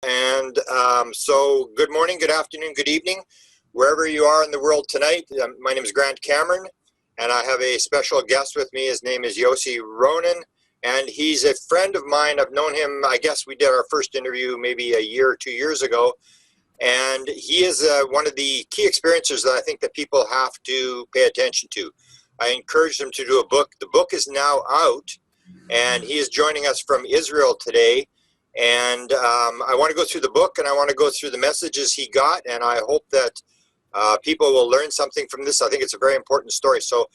And so good morning, good afternoon, good evening, wherever you are in the world tonight. My name is Grant Cameron, and I have a special guest with me. His name is Yossi Ronen, and he's a friend of mine. I've known him, I guess we did our first interview maybe a year or 2 years ago. And he is one of the key experiencers that I think that people have to pay attention to. I encouraged him to do a book. The book is now out, and he is joining us from Israel today. And I want to go through the book, and I want to go through the messages he got, and I hope that people will learn something from this. I think it's a very important story. So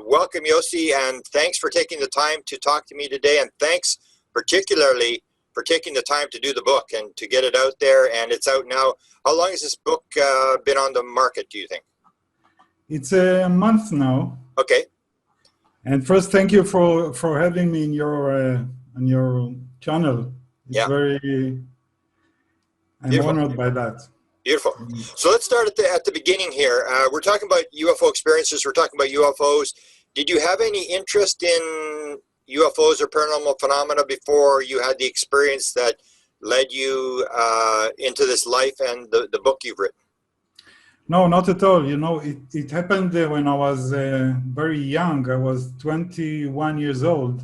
welcome, Yossi, and thanks for taking the time to talk to me today, and thanks particularly for taking the time to do the book and to get it out there, and it's out now. How long has this book been on the market, do you think? It's a month now. Okay. And first, thank you for having me in your on your channel. It's I'm honored by that. Beautiful. So let's start at the beginning here. We're talking about UFO experiences. We're talking about UFOs. Did you have any interest in UFOs or paranormal phenomena before you had the experience that led you into this life and the book you've written? No, not at all. You know, it happened when I was very young. I was 21 years old.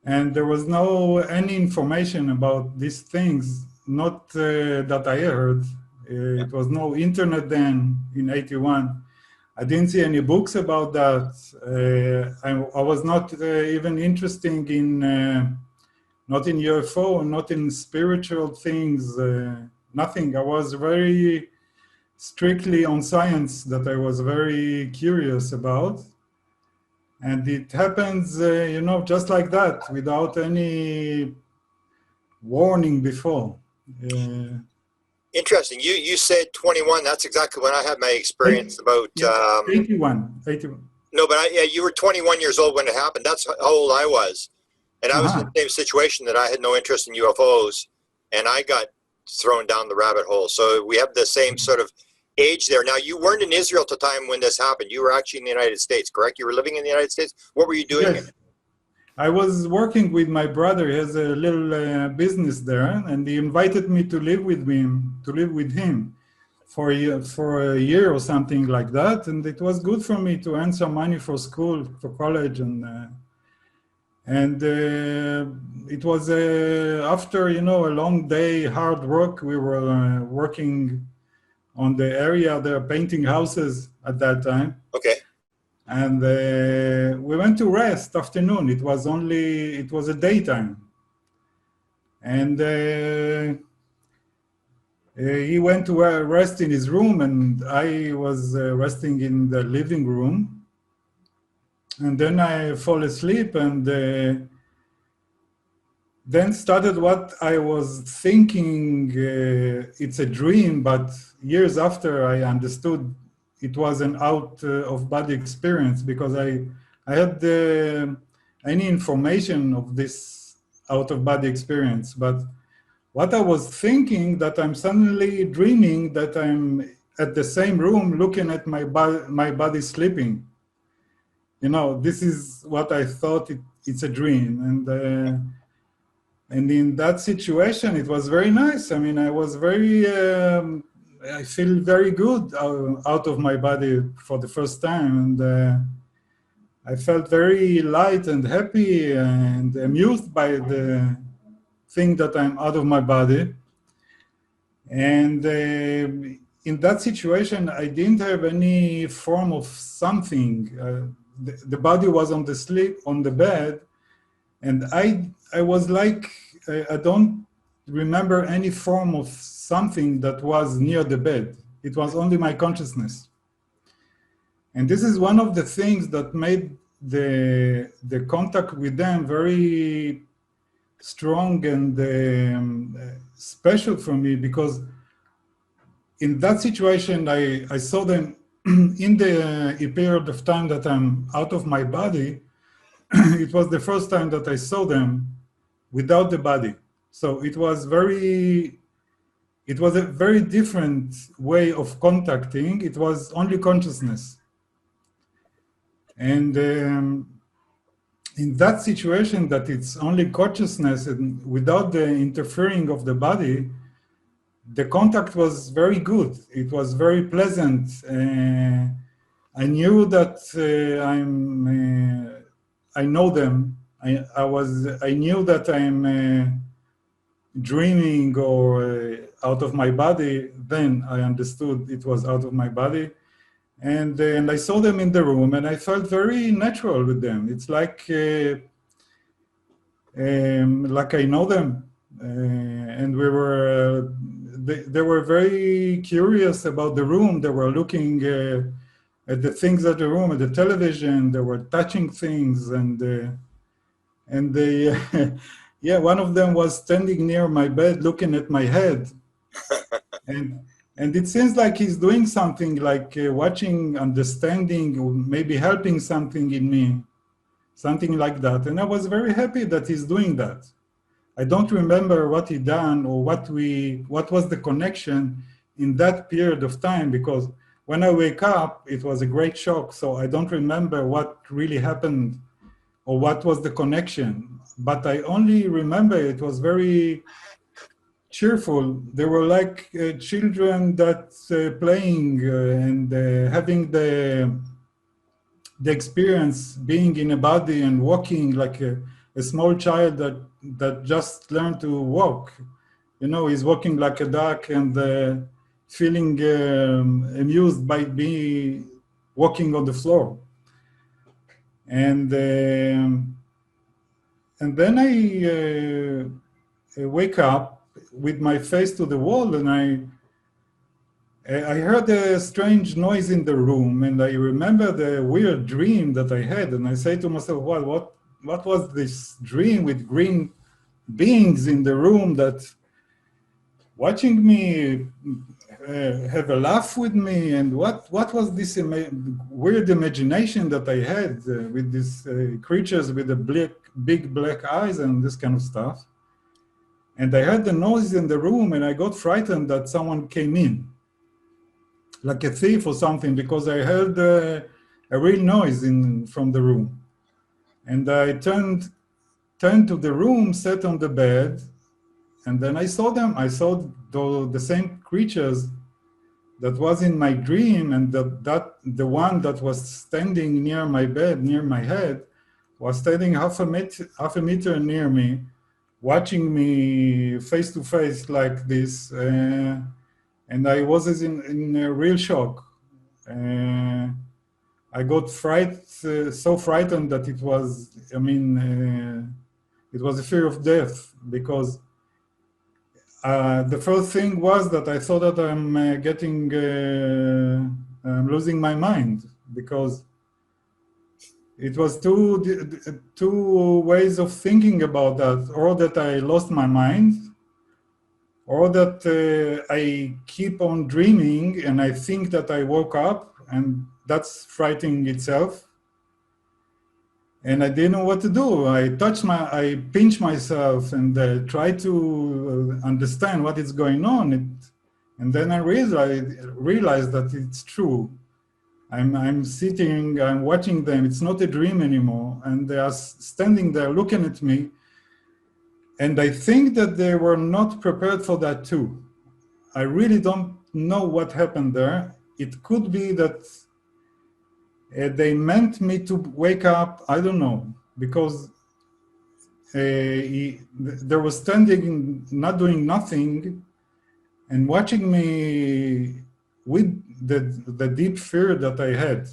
And there was no any information about these things, not that I heard. It was no internet then in '81. I didn't see any books about that. I was not even interested in, not in UFO, not in spiritual things, nothing. I was very strictly on science that I was very curious about. And it happens, you know, just like that, without any warning before. Interesting. You said 21. That's exactly when I had my experience about... 81. No, but you were 21 years old when it happened. That's how old I was. And I was in the same situation that I had no interest in UFOs, and I got thrown down the rabbit hole. So we have the same sort of age there. Now, you weren't in Israel at the time when this happened. You were actually in the United States, correct? You were living in the United States? What were you doing? Yes. I was working with my brother. He has a little business there, and he invited me to live with him for a year or something like that. And it was good for me to earn some money for school, for college, and it was after, you know, a long day, hard work. We were working on the area. They're painting houses at that time. Okay. And we went to rest afternoon. It was a daytime. And he went to rest in his room, and I was resting in the living room. And then I fall asleep, and then started what I was thinking, it's a dream, but years after I understood it was an out-of-body experience, because I had any information of this out-of-body experience. But what I was thinking, that I'm suddenly dreaming that I'm at the same room looking at my body sleeping. You know, this is what I thought it's a dream. And in that situation, it was very nice. I mean, I was very, I feel very good out of my body for the first time. And I felt very light and happy and amused by the thing that I'm out of my body. And in that situation, I didn't have any form of something. The body was on the bed, and I was like, I don't remember any form of something that was near the bed. It was only my consciousness. And this is one of the things that made the contact with them very strong and special for me, because in that situation, I saw them in the period of time that I'm out of my body. It was the first time that I saw them without the body. So it was a very different way of contacting. It was only consciousness. And in that situation that it's only consciousness and without the interfering of the body, the contact was very good. It was very pleasant. I knew that I know them. I knew that I'm dreaming or out of my body. Then I understood it was out of my body. And I saw them in the room and I felt very natural with them. It's like I know them. And we were, they were very curious about the room. They were looking at the things at the room, at the television. They were touching things, and they, yeah, one of them was standing near my bed, looking at my head, and it seems like he's doing something, like watching, understanding, or maybe helping something in me, something like that. And I was very happy that he's doing that. I don't remember what he done or what was the connection in that period of time, because when I wake up, it was a great shock. So I don't remember what really happened or what was the connection, but I only remember it was very cheerful. They were like children that playing and having the experience being in a body and walking like a small child that just learned to walk. You know, he's walking like a duck and feeling amused by being walking on the floor. And then I wake up with my face to the wall, and I heard a strange noise in the room, and I remember the weird dream that I had, and I say to myself, well, what was this dream with green beings in the room that watching me have a laugh with me, and what was this weird imagination that I had with these creatures with the big black eyes and this kind of stuff. And I heard the noise in the room, and I got frightened that someone came in, like a thief or something, because I heard a real noise from the room. And I turned to the room, sat on the bed, and then I saw them. I saw the same creatures that was in my dream, and the one that was standing near my bed, near my head, was standing half a meter near me, watching me face to face like this. And I was in a real shock. I got so frightened that it was, it was a fear of death, because the first thing was that I thought that I'm losing my mind, because it was two ways of thinking about that, or that I lost my mind, or that I keep on dreaming and I think that I woke up, and that's frightening itself. And I didn't know what to do. I pinch myself and try to understand what is going on. And then I realized that it's true. I'm sitting, I'm watching them. It's not a dream anymore. And they are standing there looking at me. And I think that they were not prepared for that too. I really don't know what happened there. It could be that they meant me to wake up, I don't know, because they were standing, not doing nothing, and watching me with the deep fear that I had.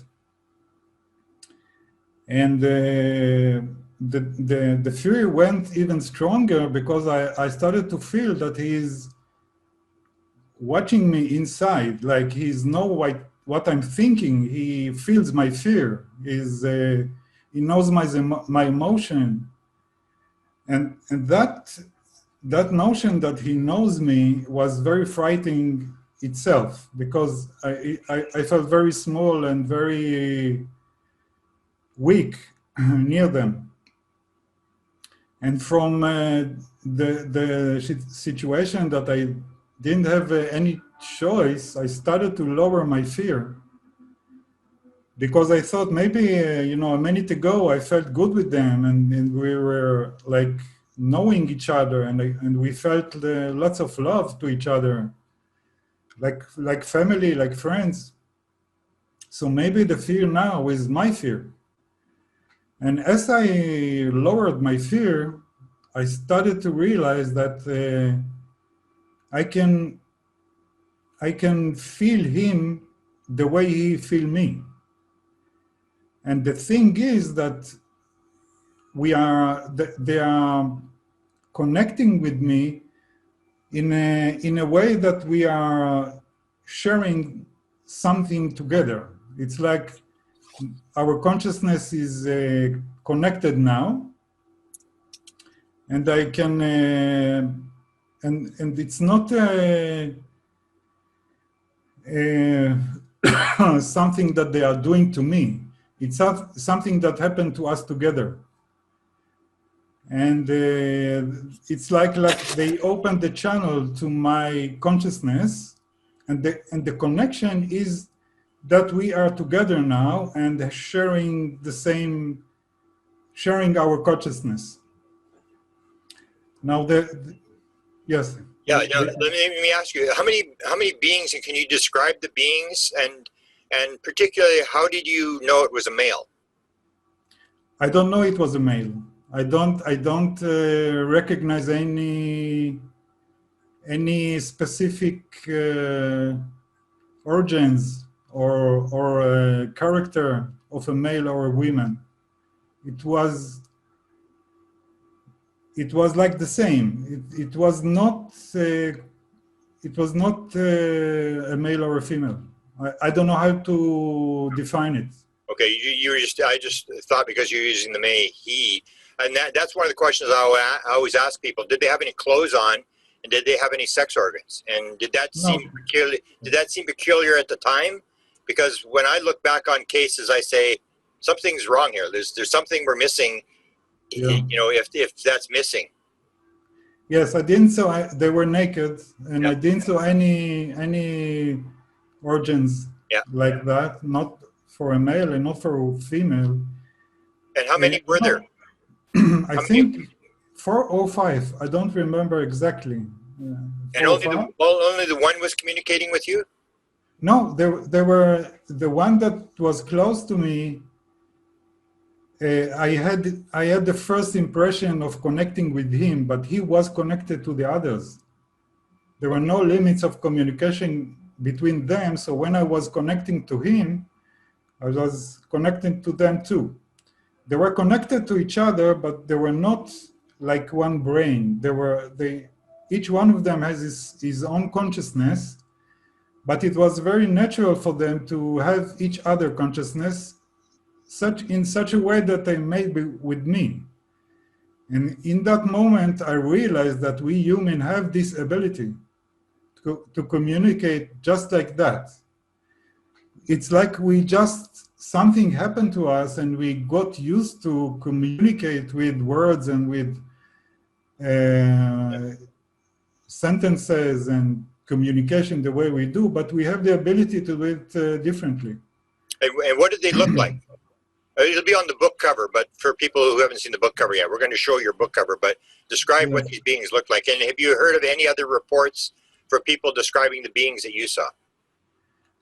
And the fear went even stronger, because I started to feel that he's watching me inside, like he's what I'm thinking. He feels my fear. He knows my emotion, and that notion that he knows me was very frightening itself, because I felt very small and very weak near them. And from the situation that I didn't have any choice, I started to lower my fear, because I thought maybe, a minute ago I felt good with them, and we were like knowing each other, and we felt lots of love to each other, like family, like friends. So maybe the fear now is my fear. And as I lowered my fear, I started to realize that I can feel him the way he feel me. And the thing is that they are connecting with me in a way that we are sharing something together. It's like our consciousness is connected now, and I can and it's not something that they are doing to me. It's something that happened to us together. And it's like they opened the channel to my consciousness, and the connection is that we are together now and sharing our consciousness. Now yes. Yeah, let me ask you, how many beings, and can you describe the beings, and particularly how did you know it was a male? I don't know it was a male. I don't recognize any specific origins or character of a male or a woman. It was like the same. It was not a male or a female. I don't know how to define it. Okay, I just thought because you're using the may, he, and that's one of the questions I always ask people. Did they have any clothes on, and did they have any sex organs? And did that seem peculiar? Did that seem peculiar at the time? Because when I look back on cases, I say something's wrong here. There's something we're missing. Yeah. If that's missing. Yes, I didn't saw. They were naked, and I didn't saw any organs like that. Not for a male and not for a female. And how many were there? I think 4 or 5. I don't remember exactly. And only the one was communicating with you? No, there were the one that was close to me. I had the first impression of connecting with him, but he was connected to the others. There were no limits of communication between them. So when I was connecting to him, I was connecting to them too. They were connected to each other, but they were not like one brain. Each one of them has his own consciousness, but it was very natural for them to have each other consciousness in such a way that they made with me. And in that moment, I realized that we humans have this ability to communicate just like that. It's like something happened to us and we got used to communicate with words and with sentences and communication the way we do, but we have the ability to do it differently. And what did they look like? It'll be on the book cover, but for people who haven't seen the book cover yet, we're going to show your book cover, but describe what these beings look like. And have you heard of any other reports for people describing the beings that you saw?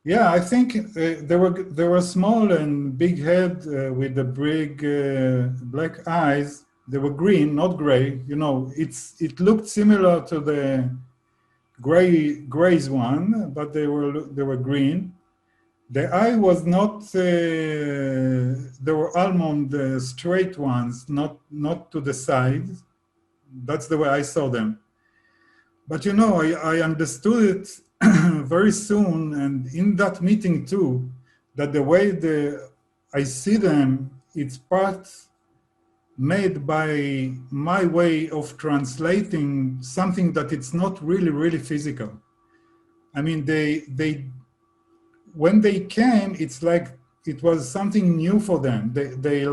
Yeah, I think they were small and big head with the big black eyes. They were green, not gray. It looked similar to the gray's one, but they were green. The eye was not. They were almond straight ones, not to the side. That's the way I saw them. But I understood it very soon, and in that meeting too, that the way I see them, it's part made by my way of translating something that it's not really, really physical. I mean, when they came, it's like it was something new for them. They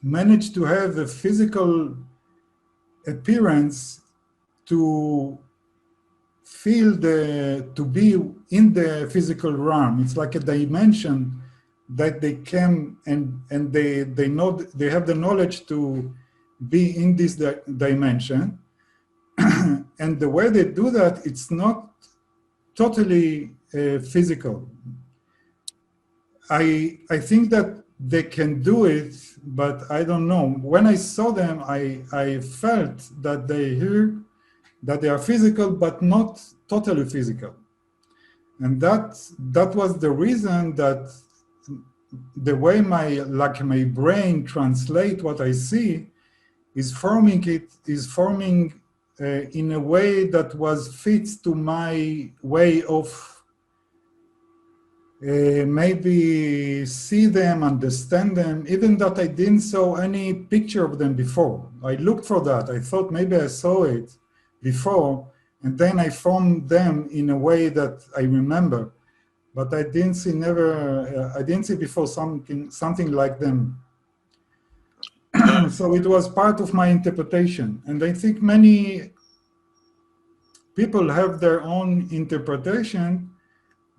managed to have a physical appearance to feel to be in the physical realm. It's like a dimension that they can and they know they have the knowledge to be in this dimension. And the way they do that, it's not totally physical. I think that they can do it, but I don't know. When I saw them, I felt that they are physical, but not totally physical. And that was the reason that the way my brain translate what I see is forming in a way that was fits to my way of maybe see them, understand them, even that I didn't saw any picture of them before. I looked for that. I thought maybe I saw it before, and then I formed them in a way that I remember. But I didn't see I didn't see before something like them. So it was part of my interpretation. And I think many people have their own interpretation,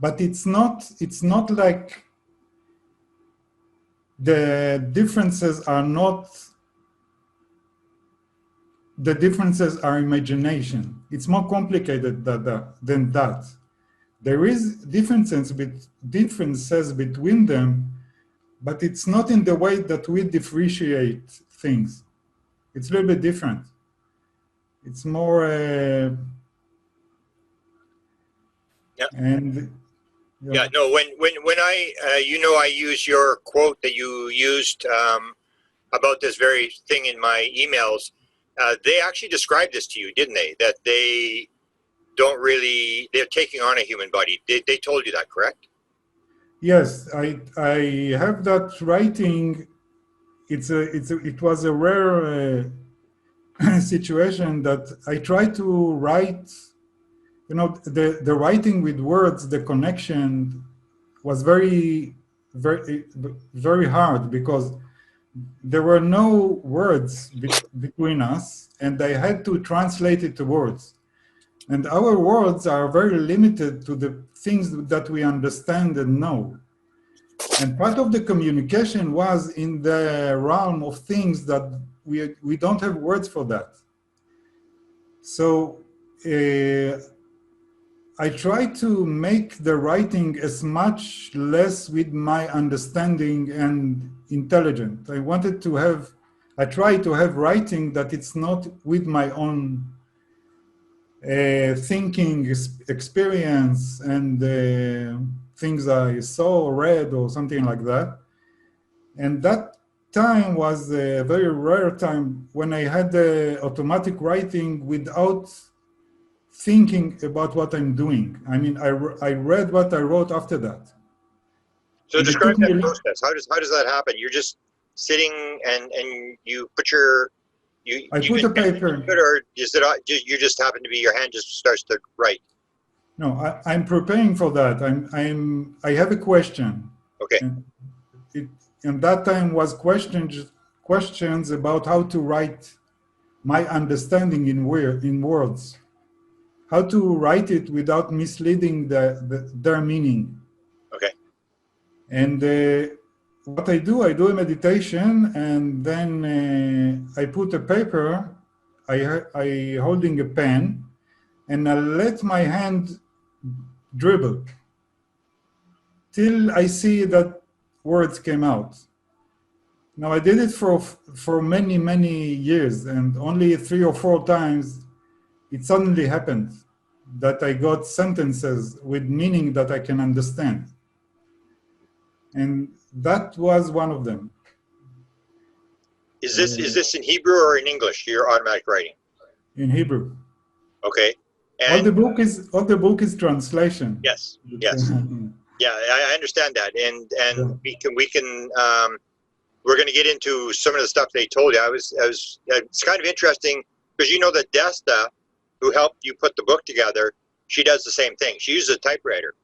but it's not like the differences are imagination. It's more complicated than that. There is differences between them, but it's not in the way that we differentiate things. It's a little bit different. It's more and yeah, no, when I I use your quote that you used about this very thing in my emails. They actually described this to you, didn't they? That they're taking on a human body. They told you that, correct? Yes, I have that writing. It was a rare situation that I tried to write. The writing with words, the connection was very hard because there were no words between us, and I had to translate it to words. And our words are very limited to the things that we understand and know. And part of the communication was in the realm of things that we don't have words for that. So I try to make the writing as much less with my understanding and intelligent. I try to have writing that it's not with my own thinking, experience, and things I saw or read or something like that. And that time was a very rare time when I had the automatic writing without thinking about what I'm doing. I mean, I read what I wrote after that. So describe that process. How does that happen? You're just sitting and you put your I put a paper. Or is it you just happen to be your hand just starts to write? No, I'm preparing for that. I have a question. Okay. And that time was questions about how to write my understanding in words. How to write it without misleading their meaning. Okay. And what I do a meditation, and then I put a paper, I holding a pen, and I let my hand dribble till I see that words came out. Now I did it for many years, and only 3 or 4 times it suddenly happened that I got sentences with meaning that I can understand. And that was one of them. Is this in Hebrew or in English, your automatic writing? In Hebrew. Okay. And all the book is translation. Yes. Yes. Yeah, I understand that. And yeah. we can we're going to get into some of the stuff they told you. It's kind of interesting because that Desta, who helped you put the book together, she does the same thing. She uses a typewriter,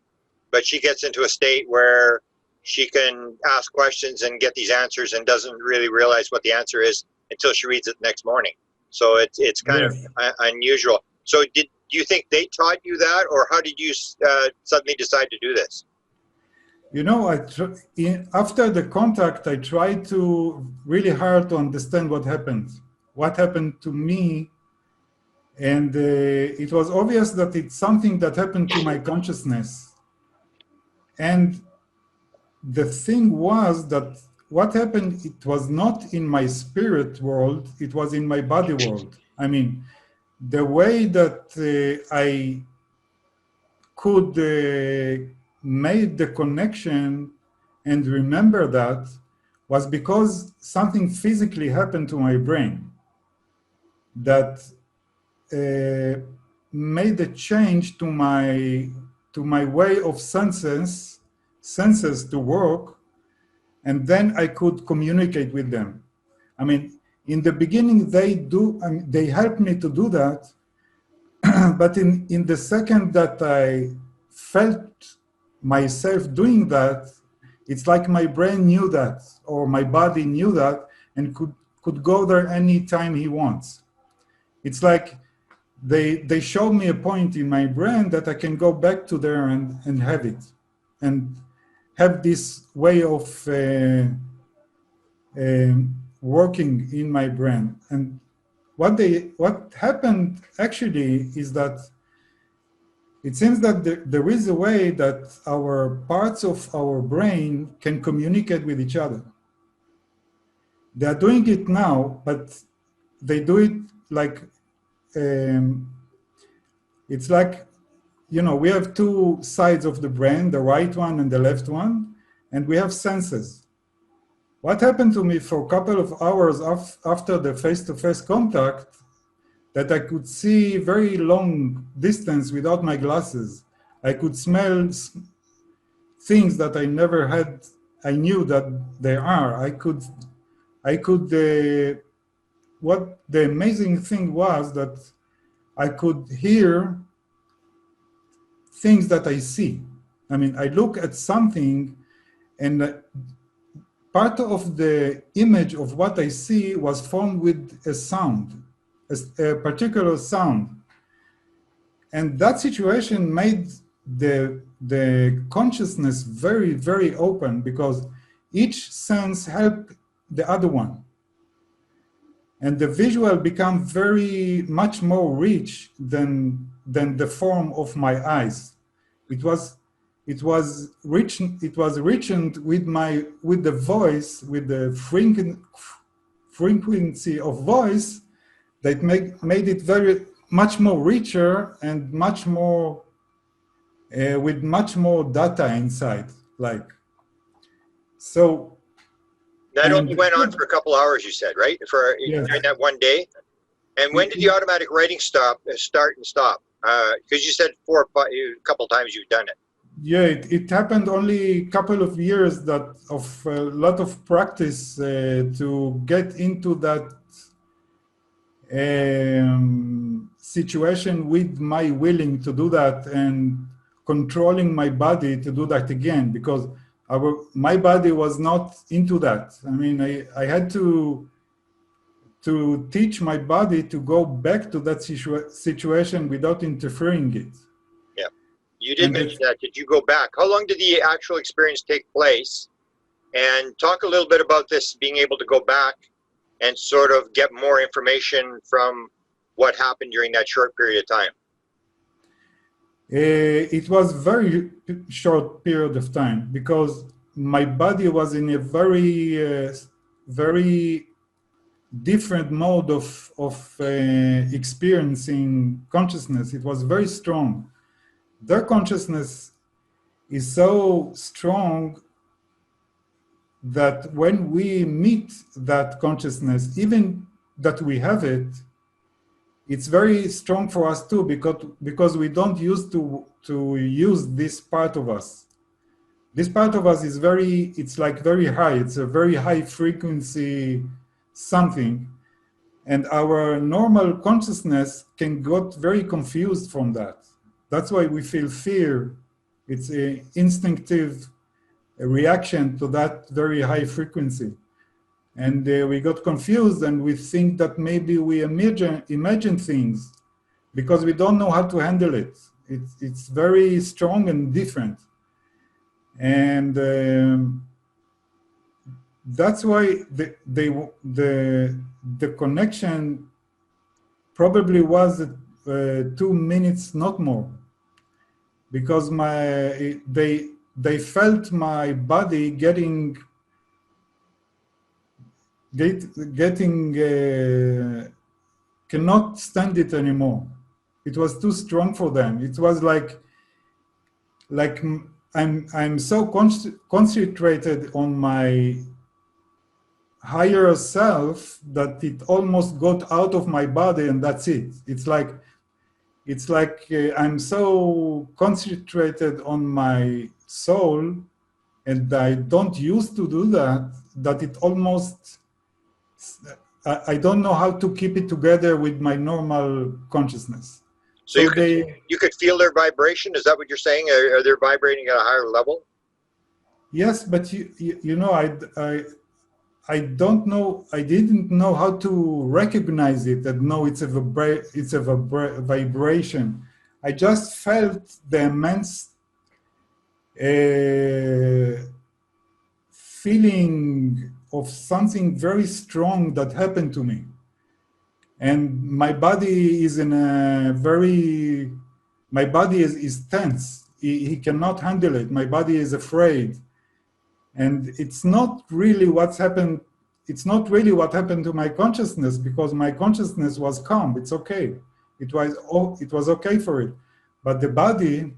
but she gets into a state where she can ask questions and get these answers and doesn't really realize what the answer is until she reads it the next morning. So it's kind of unusual. So do you think they taught you that, or how did you suddenly decide to do this? You know, after the contact, I tried to really hard to understand what happened to me. And it was obvious that it's something that happened to my consciousness. And the thing was that what happened, it was not in my spirit world, it was in my body world. I mean, the way that I could make the connection and remember that was because something physically happened to my brain that made a change to my way of senses to work, and then I could communicate with them. I mean, in the beginning they helped me to do that, but in the second that I felt myself doing that, it's like my brain knew that, or my body knew that, and could go there anytime he wants. It's like they showed me a point in my brain that I can go back to there and have it, and have this way of working in my brain. And what happened actually is that it seems that there is a way that our parts of our brain can communicate with each other. They are doing it now, but they do it like, it's like, you know, we have two sides of the brain, the right one and the left one, and we have senses. What happened to me for a couple of hours after the face-to-face contact, that I could see very long distance without my glasses. I could smell things that I never had, I knew that there are. What the amazing thing was that I could hear things that I see. I mean, I look at something and part of the image of what I see was formed with a sound, a particular sound. And that situation made the consciousness very, very open, because each sense helped the other one. And the visual became very much more rich than the form of my eyes. It was rich. It was richened with the voice, with the frequency of voice that made it very much more richer and much more with much more data inside. Like, so. That only went on for a couple hours, you said, right? Yes. During that one day. And when did the automatic writing start and stop? Because you said a couple times you've done it. Yeah, it happened only a couple of years of a lot of practice to get into that situation with my willing to do that and controlling my body to do that again, because my body was not into that. I mean, I had to teach my body to go back to that situation without interfering it. Yeah, you did mention that. Did you go back? How long did the actual experience take place? And talk a little bit about this, being able to go back and sort of get more information from what happened during that short period of time. It was very short period of time, because my body was in a very, very different mode of experiencing consciousness. It was very strong. Their consciousness is so strong that when we meet that consciousness, even that we have it, it's very strong for us too, because we don't used to use this part of us. This part of us is it's like very high. It's a very high frequency something. And our normal consciousness can get very confused from that. That's why we feel fear. It's an instinctive reaction to that very high frequency. And we got confused, and we think that maybe we imagine things, because we don't know how to handle it. It's very strong and different. And that's why the connection probably was 2 minutes, not more, because they felt my body getting cannot stand it anymore. It was too strong for them. It was like I'm so concentrated on my higher self that it almost got out of my body, and that's it. It's like I'm so concentrated on my soul, and I don't used to do that it almost, I don't know how to keep it together with my normal consciousness. So you could feel their vibration? Is that what you're saying? Are they vibrating at a higher level? Yes, but you know, I don't know. I didn't know how to recognize it and know it's a vibration. I just felt the immense feeling of something very strong that happened to me. And my body is my body is tense. He cannot handle it. My body is afraid. And it's not really what's happened. It's not really what happened to my consciousness, because my consciousness was calm. It's okay. It was okay for it. But the body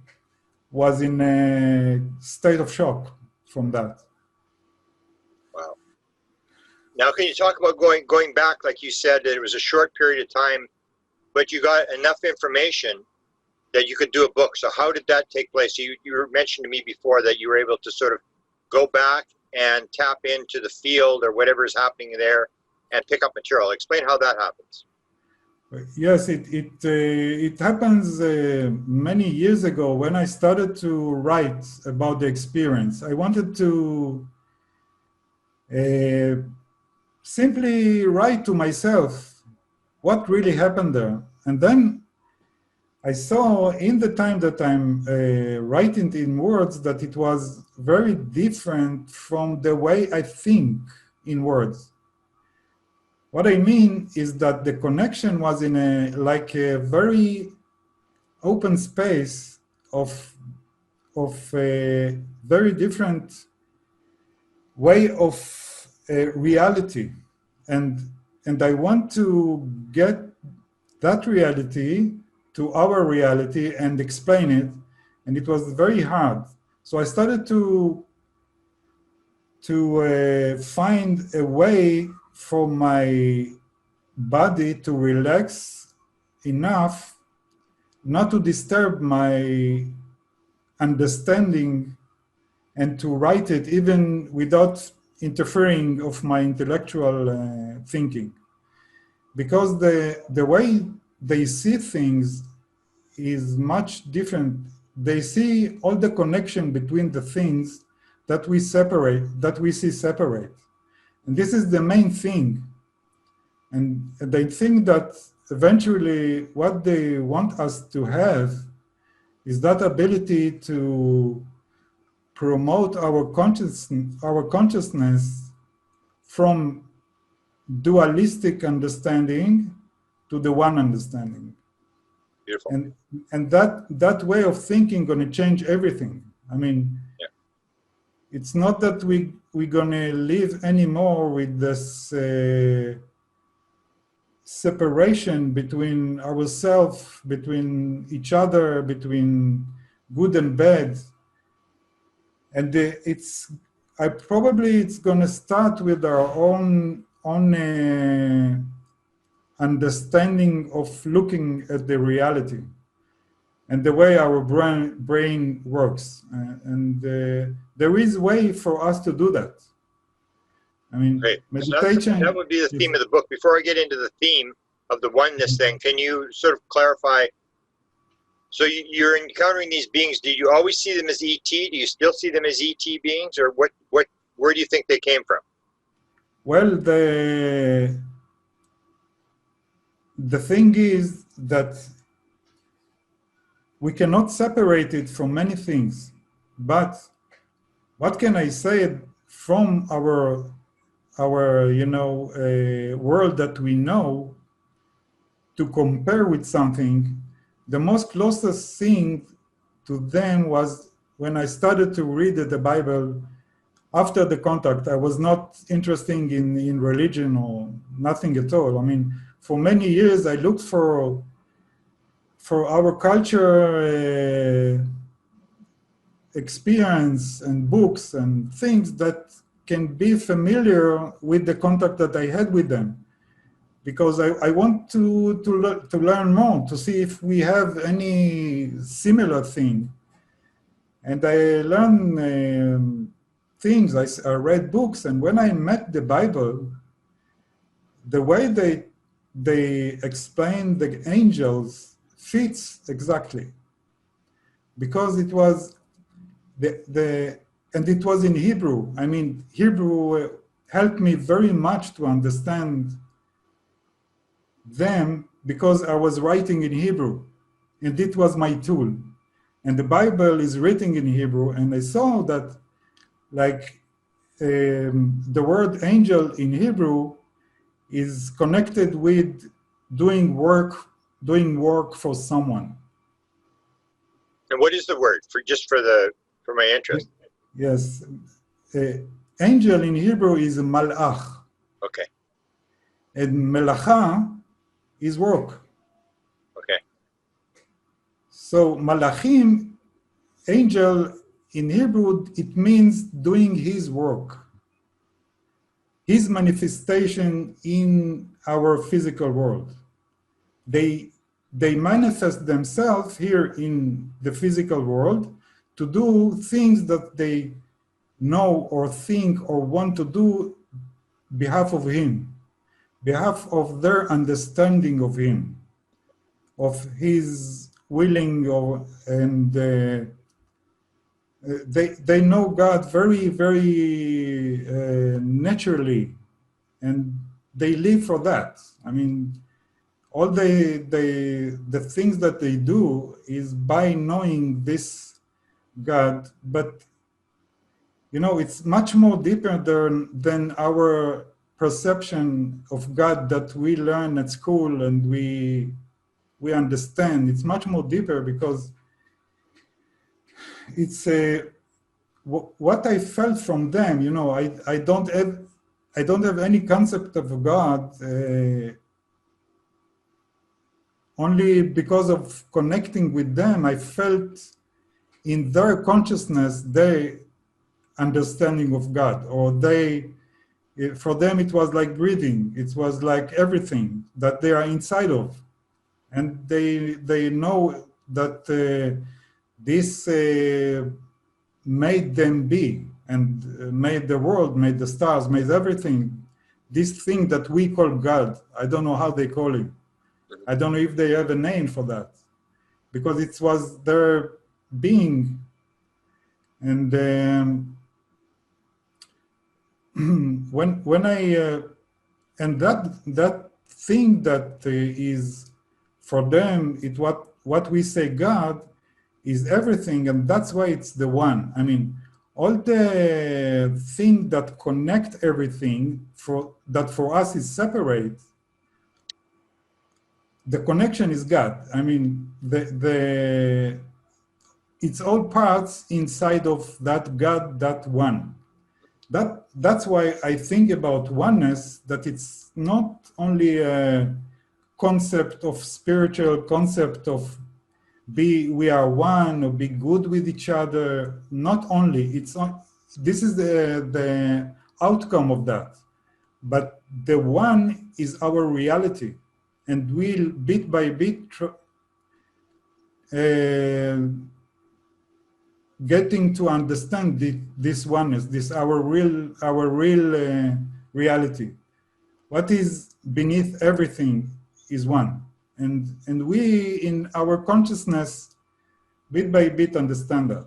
was in a state of shock from that. Wow. Now, can you talk about going back, like you said, that it was a short period of time, but you got enough information that you could do a book. So how did that take place? You mentioned to me before that you were able to sort of go back and tap into the field or whatever is happening there and pick up material. Explain how that happens. Yes, it happens many years ago when I started to write about the experience. I wanted to simply write to myself what really happened there. And then I saw in the time that I'm writing in words that it was very different from the way I think in words. What I mean is that the connection was in a very open space of a very different way of reality, and I want to get that reality to our reality and explain it, and it was very hard. So I started to find a way for my body to relax enough not to disturb my understanding, and to write it even without interfering of my intellectual thinking. Because the way they see things is much different. They see all the connection between the things that we see separate. And this is the main thing. And they think that eventually what they want us to have is that ability to promote our consciousness from dualistic understanding to the one understanding. Beautiful. And that way of thinking going to change everything. I mean, yeah. It's not that we're going to live anymore with this separation between ourselves, between each other, between good and bad. And it's going to start with our own understanding of looking at the reality and the way our brain works. And there is a way for us to do that. I mean, great. meditation. So that would be the theme of the book. Before I get into the theme of the oneness thing, can you sort of clarify? So you're encountering these beings. Do you always see them as ET? Do you still see them as ET beings, or where do you think they came from? Well, the thing is that we cannot separate it from many things. But what can I say from our world that we know to compare with something? The most closest thing to them was when I started to read the Bible after the contact. I was not interested in religion or nothing at all. I mean, for many years I looked for our culture experience and books and things that can be familiar with the contact that I had with them, because I want to learn more, to see if we have any similar thing. And I learned things, I read books, and when I met the Bible, the way they explain the angels fits exactly, because it was and it was in Hebrew. I mean, Hebrew helped me very much to understand them, because I was writing in Hebrew, and it was my tool. And the Bible is written in Hebrew, and I saw that, like, the word angel in Hebrew is connected with doing work for someone. And what is the word for my interest? Yes, angel in Hebrew is malach. Okay. And melacha is work. Okay. So malachim, angel in Hebrew, it means doing his work, his manifestation in our physical world. They manifest themselves here in the physical world to do things that they know or think or want to do behalf of him, behalf of their understanding of him, of his willing, and they know God very, very naturally, and they live for that. I mean, all the things that they do is by knowing this God, but it's much more deeper than our perception of God that we learn at school and we understand. It's much more deeper, because it's what I felt from them. I don't have any concept of God, only because of connecting with them. I felt in their consciousness their understanding of God, or for them it was like breathing. It was like everything that they are inside of, and they know that this made them be, and made the world, made the stars, made everything. This thing that we call God, I don't know how they call it. I don't know if they have a name for that, because it was their being. And when I and that thing that is for them, what we say God is everything, and that's why it's the one. I mean, all the thing that connect everything that for us is separate, the connection is God. I mean, it's all parts inside of that God, that one. That's why I think about oneness, that it's not only a concept of spiritual concept of we are one, or be good with each other. Not only, this is the outcome of that, but the one is our reality, and we'll bit by bit getting to understand this oneness, this our real reality. What is beneath everything is one, and we in our consciousness bit by bit understand that.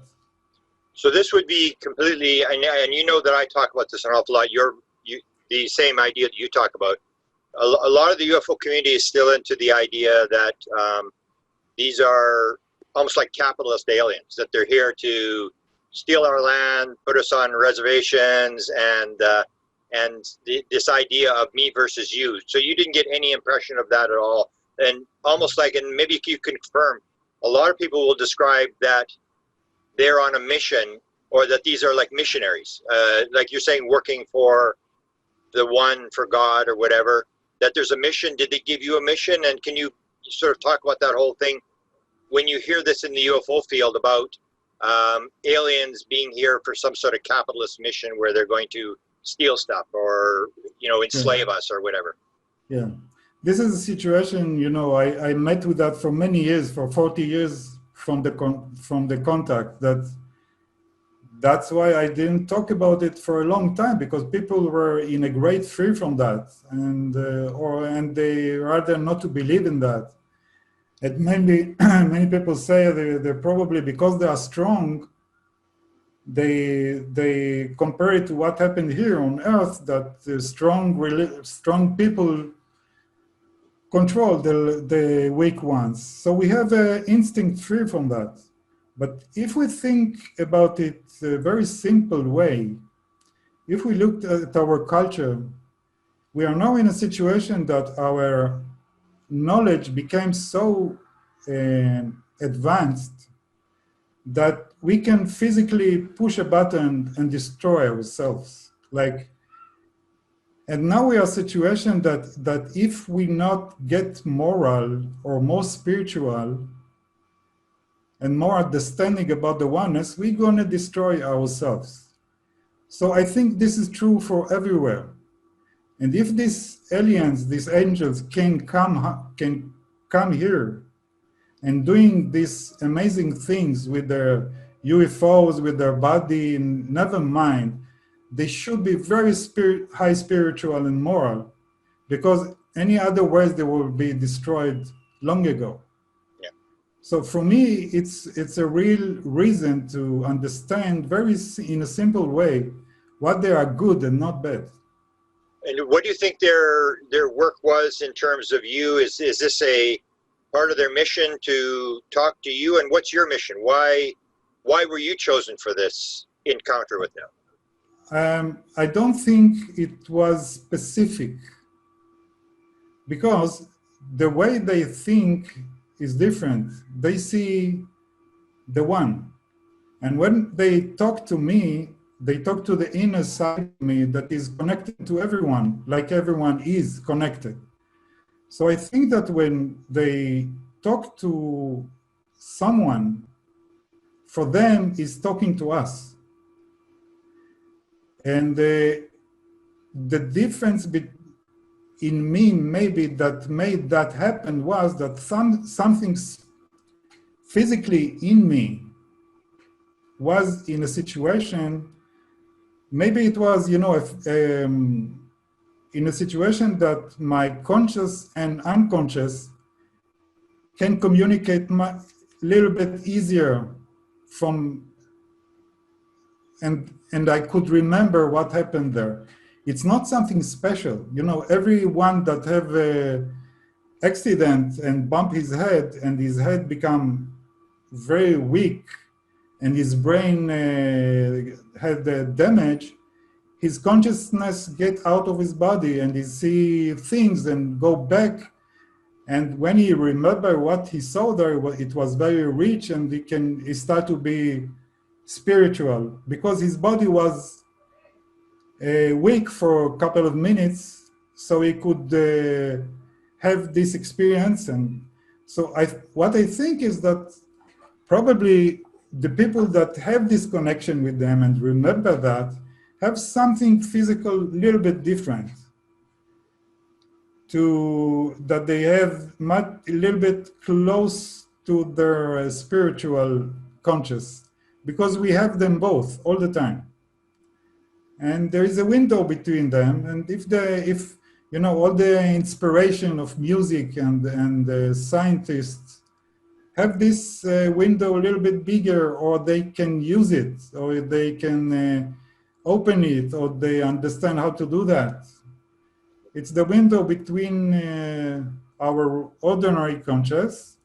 So this would be completely, and you know that I talk about this an awful lot. The same idea that you talk about. A lot of the UFO community is still into the idea that these are almost like capitalist aliens, that they're here to steal our land, put us on reservations, and this idea of me versus you. So you didn't get any impression of that at all. And almost like, and maybe you confirm, a lot of people will describe that they're on a mission, or that these are like missionaries, like you're saying, working for the one, for God or whatever, that there's a mission. Did they give you a mission? And can you sort of talk about that whole thing when you hear this in the UFO field about aliens being here for some sort of capitalist mission where they're going to steal stuff or, you know, enslave us or whatever? Yeah. This is a situation, you know, I met with that for many years, for 40 years from the contact. That's why I didn't talk about it for a long time, because people were in a great fear from that, and they rather not to believe in that. And maybe many people say they're probably, because they are strong, they compare it to what happened here on Earth, that the strong people control the weak ones. So we have an instinct free from that. But if we think about it a very simple way, if we look at our culture, we are now in a situation that our knowledge became so advanced that we can physically push a button and destroy ourselves. And now we are in a situation that if we not get moral or more spiritual and more understanding about the oneness, we're going to destroy ourselves. So I think this is true for everywhere. And if these aliens, these angels can come here and doing these amazing things with their UFOs, with their body, never mind, they should be very high spiritual and moral, because any other ways they will be destroyed long ago. Yeah. So for me, it's a real reason to understand in a simple way what they are good and not bad. And what do you think their work was in terms of you? Is this a part of their mission to talk to you? And what's your mission? Why were you chosen for this encounter with them? I don't think it was specific, because the way they think is different. They see the one. And when they talk to me, they talk to the inner side of me that is connected to everyone, like everyone is connected. So I think that when they talk to someone, for them is talking to us. And the difference in me, maybe that made that happen, was that something physically in me was in a situation. Maybe it was, you know, in a situation that my conscious and unconscious can communicate a little bit easier and I could remember what happened there. It's not something special. You know, everyone that have an accident and bump his head and his head become very weak and his brain had the damage, his consciousness get out of his body and he see things and go back. And when he remember what he saw there, it was very rich, and he start to be spiritual, because his body was weak for a couple of minutes, so he could have this experience. And so what I think is that probably the people that have this connection with them and remember that have something physical a little bit different, that they have a little bit close to their spiritual conscious, because we have them both all the time. And there is a window between them. And if you know, all the inspiration of music and the scientists have this window a little bit bigger, or they can use it, or they can open it, or they understand how to do that. It's the window between our ordinary conscious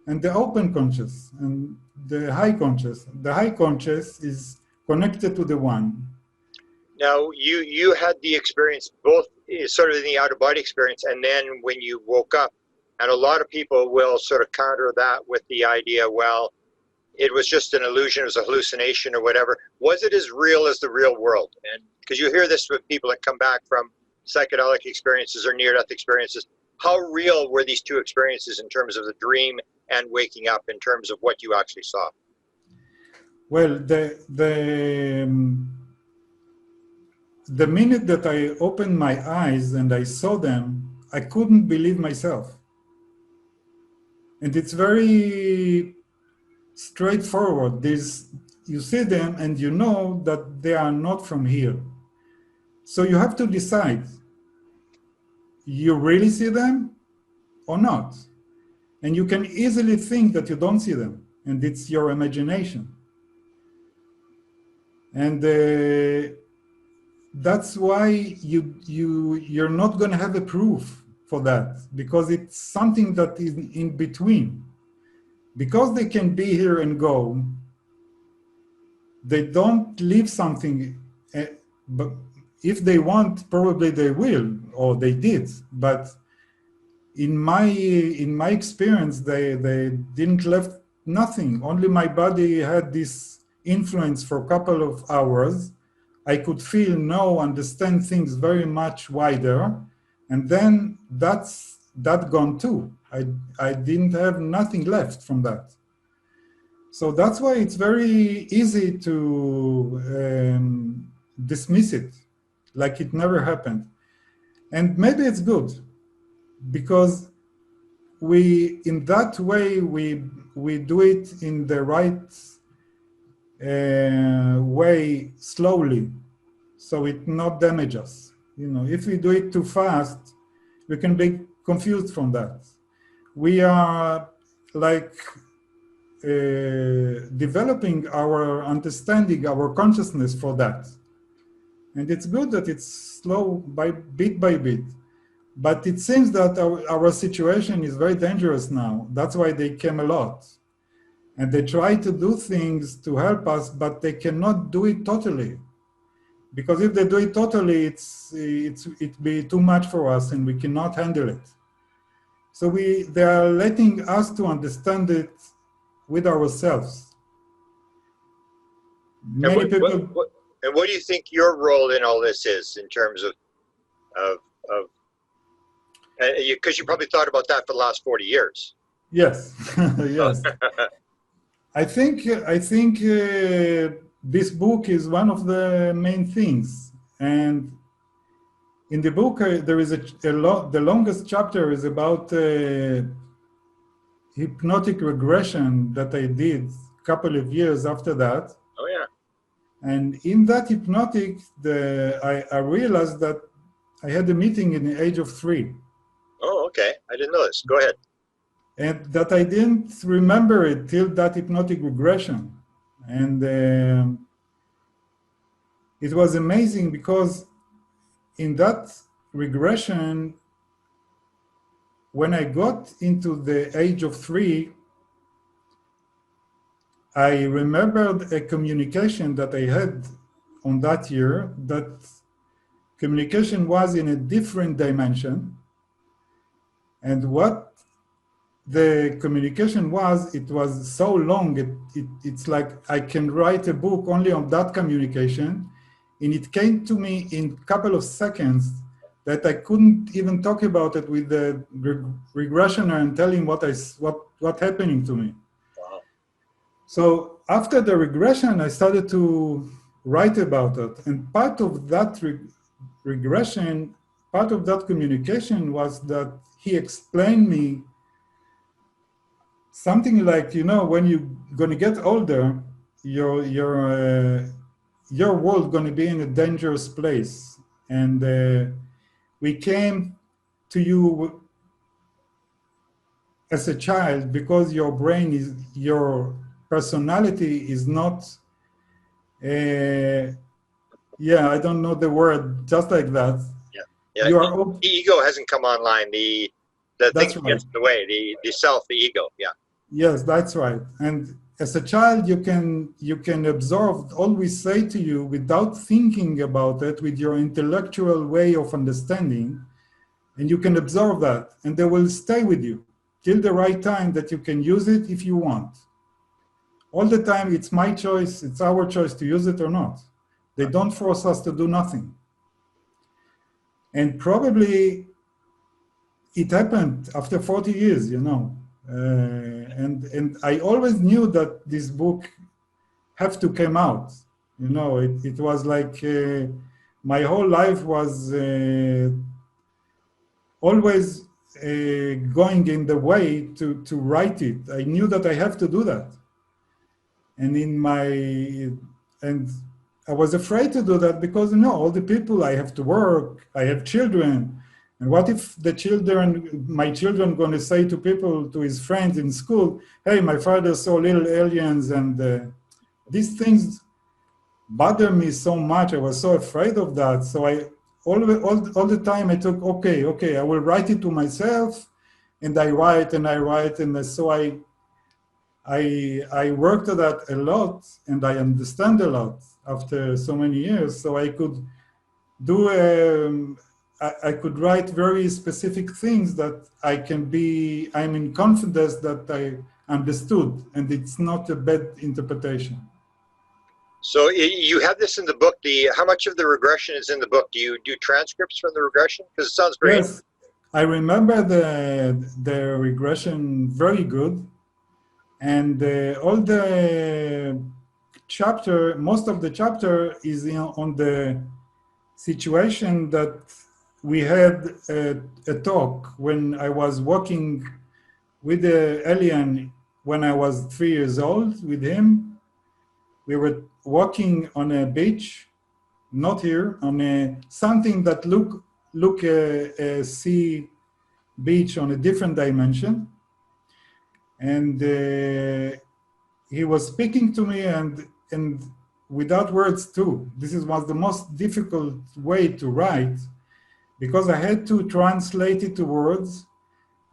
and the open conscious and the high conscious. The high conscious is connected to the one. Now, you had the experience both sort of in the out-of-body experience and then when you woke up. And a lot of people will sort of counter that with the idea, well, it was just an illusion, it was a hallucination or whatever. Was it as real as the real world? And because you hear this with people that come back from psychedelic experiences or near-death experiences, how real were these two experiences in terms of the dream and waking up, in terms of what you actually saw? Well, the minute that I opened my eyes and I saw them, I couldn't believe myself. And it's very straightforward. You see them and you know that they are not from here. So you have to decide, you really see them or not? And you can easily think that you don't see them, and it's your imagination. And that's why you're not going to have a proof for that, because it's something that is in between. Because they can be here and go, they don't leave something, but if they want, probably they will, or they did. But in my experience, they didn't leave nothing. Only my body had this influence for a couple of hours. I could feel, know, understand things very much wider, and then that gone too. I didn't have nothing left from that. So that's why it's very easy to dismiss it, like it never happened. And maybe it's good, because in that way, we do it in the right way, slowly, so it not damage us. You know, if we do it too fast, we can be confused from that. We are like developing our understanding, our consciousness for that. And it's good that it's slow, bit by bit. But it seems that our situation is very dangerous now. That's why they came a lot. And they try to do things to help us, but they cannot do it totally. Because if they do it totally, it'd be too much for us and we cannot handle it. So they are letting us to understand it with ourselves. Many people. And what do you think your role in all this is, in terms of because you probably thought about that for the last 40 years. Yes, yes. I think this book is one of the main things. And in the book, there is the longest chapter is about hypnotic regression that I did a couple of years after that. Oh, yeah. And in that hypnotic, I realized that I had a meeting in the age of 3. Oh, okay. I didn't know this. Go ahead. And that I didn't remember it till that hypnotic regression. And it was amazing, because in that regression, when I got into the age of 3, I remembered a communication that I had on that year. That communication was in a different dimension. And what the communication was, it was so long, it's like I can write a book only on that communication. And it came to me in a couple of seconds that I couldn't even talk about it with the regressioner and tell him what happening to me. Wow. So after the regression, I started to write about it. And part of that regression, part of that communication was that he explained me something like, you know, when you're going to get older, your world going to be in a dangerous place. And we came to you as a child because your brain is, your personality is not, I don't know the word, just like that. Yeah. The ego hasn't come online. The thing gets in the way, the self, the ego. Yeah. Yes, that's right. And as a child, you can absorb all we say to you without thinking about it with your intellectual way of understanding, and you can absorb that, and they will stay with you till the right time that you can use it if you want. All the time, it's my choice, it's our choice to use it or not. They don't force us to do nothing. And probably it happened after 40 years, you know. And I always knew that this book have to come out. You know, it was like my whole life was always going in the way to write it. I knew that I have to do that. And I was afraid to do that because, you know, all the people, I have to work, I have children. And what if my children going to say to people, to his friends in school, hey, my father saw little aliens, and these things bother me so much. I was so afraid of that. So all the time I took, okay, I will write it to myself, and I write, and so I worked at that a lot, and I understand a lot after so many years. So I could do, I could write very specific things that I'm in confidence that I understood, and it's not a bad interpretation. So you have this in the book. How much of the regression is in the book? Do you do transcripts from the regression? Because it sounds very Yes, I remember the regression very good, and all the most of the chapter is on the situation that we had a talk when I was walking with the alien when I was 3 years old with him. We were walking on a beach, not here, on something that look a sea beach on a different dimension. And he was speaking to me and without words too. This was the most difficult way to write because I had to translate it to words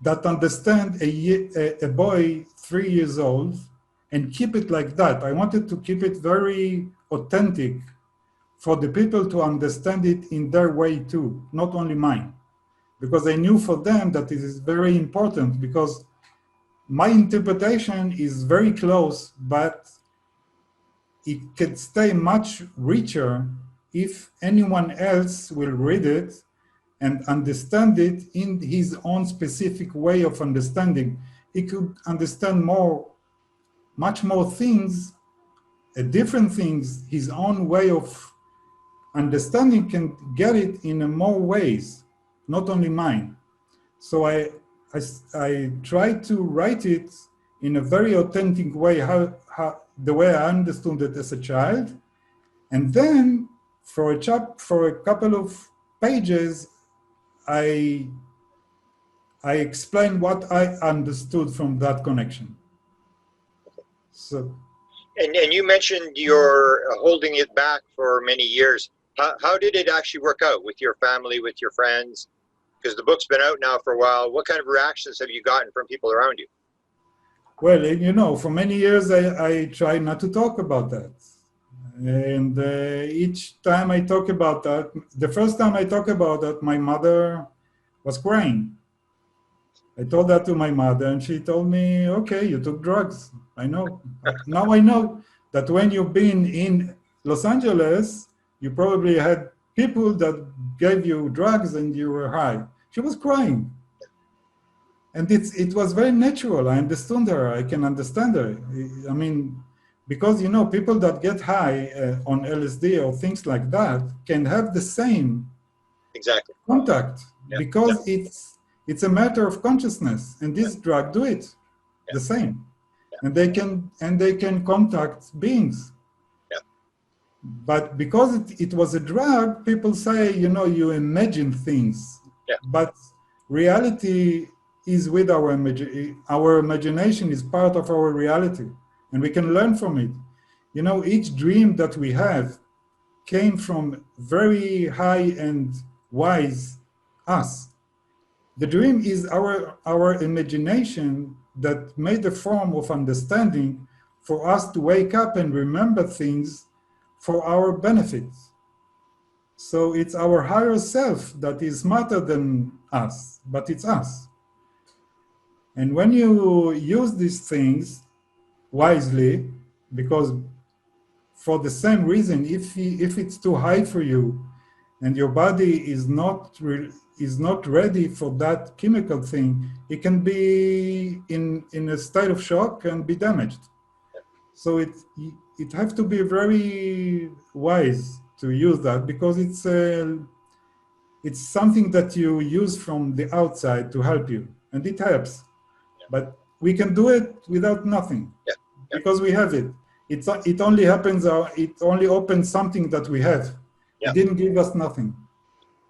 that understand a boy 3 years old and keep it like that. I wanted to keep it very authentic for the people to understand it in their way too, not only mine. Because I knew for them that it is very important because my interpretation is very close, but it could stay much richer if anyone else will read it and understand it in his own specific way of understanding. He could understand much more things, different things, his own way of understanding can get it in more ways, not only mine. So I try to write it in a very authentic way, the way I understood it as a child. And then for a couple of pages, I explain what I understood from that connection. So, and you mentioned you're holding it back for many years. How did it actually work out with your family, with your friends? Because the book's been out now for a while. What kind of reactions have you gotten from people around you? well, you know, for many years I try not to talk about that. And each time I talk about that, the first time I talk about that, my mother was crying. I told that to my mother, and she told me, okay, you took drugs. I know. Now I know that when you've been in Los Angeles, you probably had people that gave you drugs and you were high. She was crying. And it was very natural. I understood her. I can understand her. I mean, because, you know, people that get high on LSD or things like that can have the same exactly contact because it's a matter of consciousness, and this drug do it the same, and they can contact beings. But because it was a drug, people say, you know, you imagine things, but reality is with our imagination is part of our reality, and we can learn from it. You know, each dream that we have came from very high and wise us. The dream is our imagination that made a form of understanding for us to wake up and remember things for our benefits. So it's our higher self that is smarter than us, but it's us. And when you use these things wisely, because for the same reason, if it's too high for you and your body is not ready for that chemical thing, it can be in a state of shock and be damaged. So it has to be very wise to use that, because it's something that you use from the outside to help you, and it helps. But we can do it without nothing, because we have it. It only happens. It only opens something that we have. It didn't give us nothing.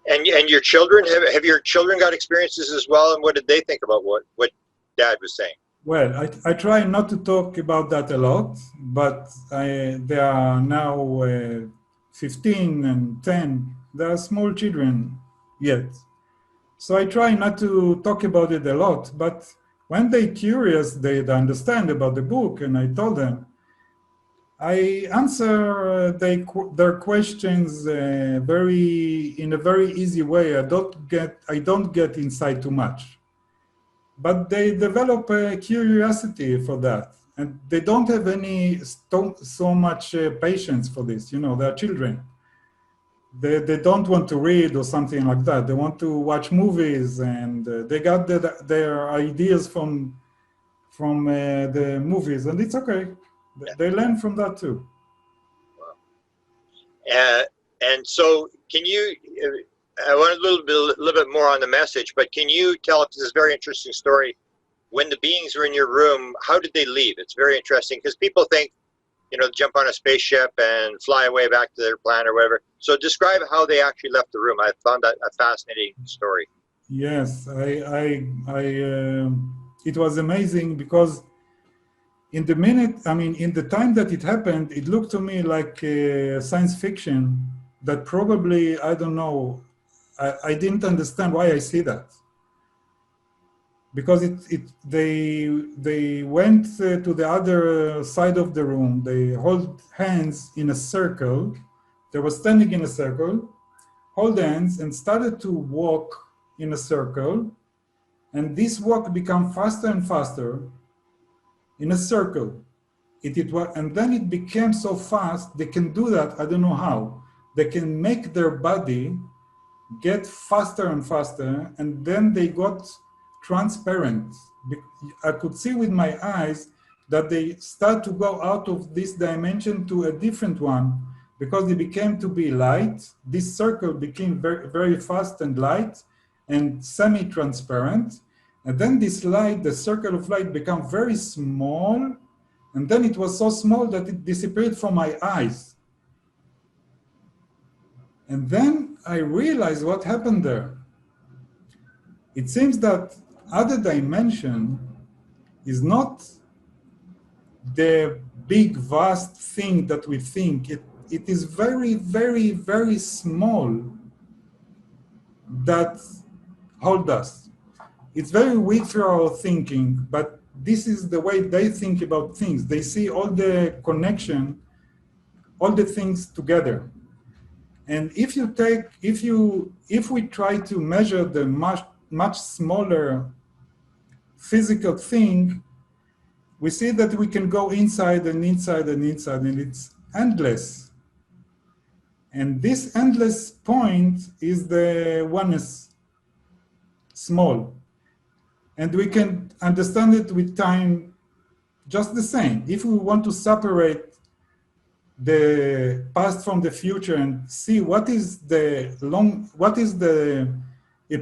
And your children, have your children got experiences as well? And what did they think about what Dad was saying? Well, I try not to talk about that a lot, but they are now 15 and 10. They are small children yet. So I try not to talk about it a lot, but when they're curious, they understand about the book, and I told them, I answer their questions in a very easy way. I don't get inside too much, but they develop a curiosity for that, and they don't have so much patience for this. You know, they're children. They don't want to read or something like that. They want to watch movies, and they got their ideas from the movies, and it's okay. They learn from that too. And so, can you? I want a little bit more on the message, but can you tell us this very interesting story? When the beings were in your room, how did they leave? It's very interesting, because people think, you know, jump on a spaceship and fly away back to their planet or whatever. So describe how they actually left the room. I found that a fascinating story. Yes, it was amazing, because in the time that it happened, it looked to me like science fiction that probably, I don't know, I didn't understand why I see that. Because they went to the other side of the room, they hold hands in a circle, they were standing in a circle, hold hands and started to walk in a circle, and this walk became faster and faster, in a circle. And then it became so fast, they can do that, I don't know how. They can make their body get faster and faster, and then they got transparent. I could see with my eyes that they start to go out of this dimension to a different one, because they became to be light. This circle became very, very fast and light and semi-transparent. And then this light, the circle of light, became very small. And then it was so small that it disappeared from my eyes. And then I realized what happened there. It seems that other dimension is not the big, vast thing that we think. It is very, very, very small that hold us. It's very weak for our thinking, but this is the way they think about things. They see all the connection, all the things together. And if we try to measure the much smaller physical thing, we see that we can go inside and inside and inside, and it's endless. And this endless point is the oneness, small. And we can understand it with time just the same. If we want to separate the past from the future and see what is a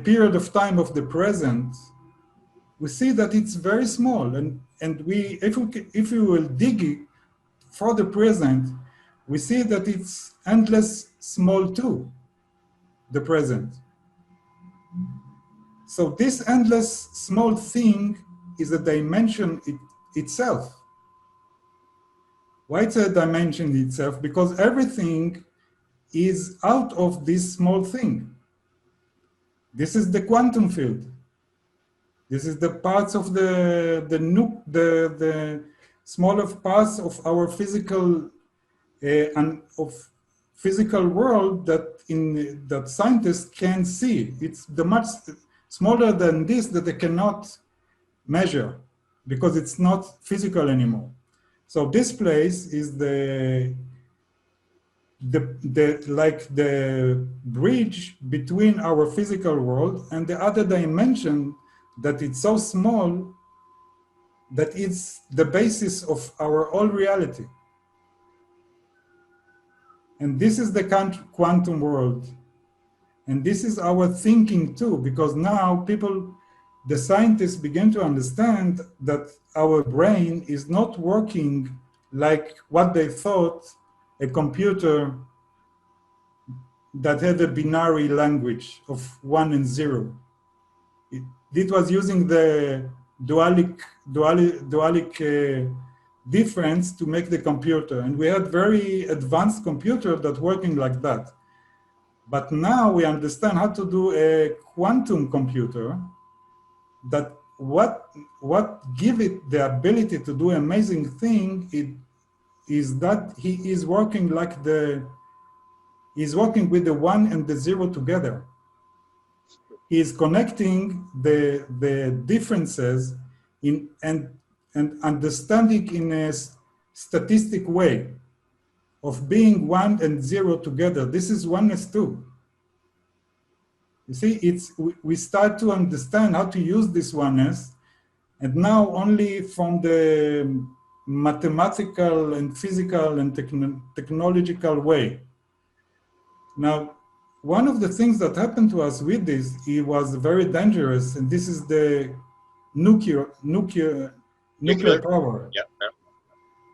period of time of the present, we see that it's very small. And if we will dig it for the present, we see that it's endless small too, the present. So this endless small thing is a dimension itself. Why it's a dimension itself? Because everything is out of this small thing. This is the quantum field. This is the parts of the smaller parts of our physical and of physical world that scientists can see. It's the much smaller than this that they cannot measure because it's not physical anymore. So this place is the like the bridge between our physical world and the other dimension, that it's so small that it's the basis of our whole reality. And this is the quantum world. And this is our thinking too, because now the scientists begin to understand that our brain is not working like what they thought a computer that had a binary language of 1 and 0. It was using the dualic difference to make the computer. And we had very advanced computer that working like that. But now we understand how to do a quantum computer that what give it the ability to do amazing thing is that he is working like he's working with the 1 and the 0 together. He is connecting the differences and understanding in a statistic way of being 1 and 0 together. This is oneness too. You see, we start to understand how to use this oneness, and now only from the mathematical and physical and technological way. Now, one of the things that happened to us with this, it was very dangerous, and this is the nuclear power. Yeah.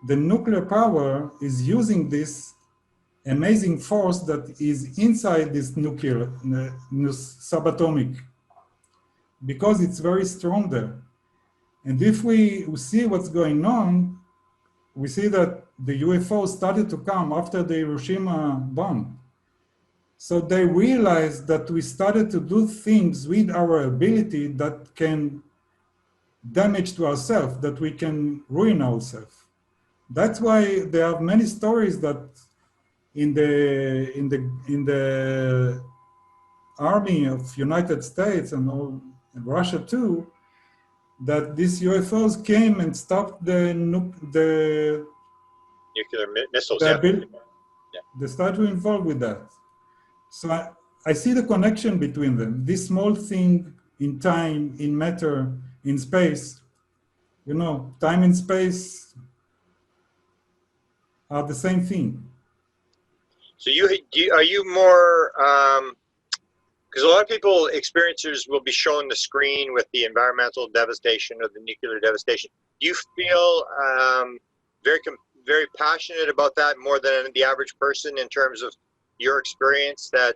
The nuclear power is using this amazing force that is inside this nuclear subatomic, because it's very strong there. And if we see what's going on, we see that the UFO started to come after the Hiroshima bomb. So they realized that we started to do things with our ability that can damage to ourselves, that we can ruin ourselves. That's why there are many stories that in the army of United States and Russia too, that these UFOs came and stopped the Nuclear missiles. They start to involve with that. So I see the connection between them. This small thing in time, in matter, in space, you know, time and space are the same thing. So are you more, because a lot of people, experiencers, will be shown the screen with the environmental devastation or the nuclear devastation. Do you feel very passionate about that more than the average person in terms of your experience, that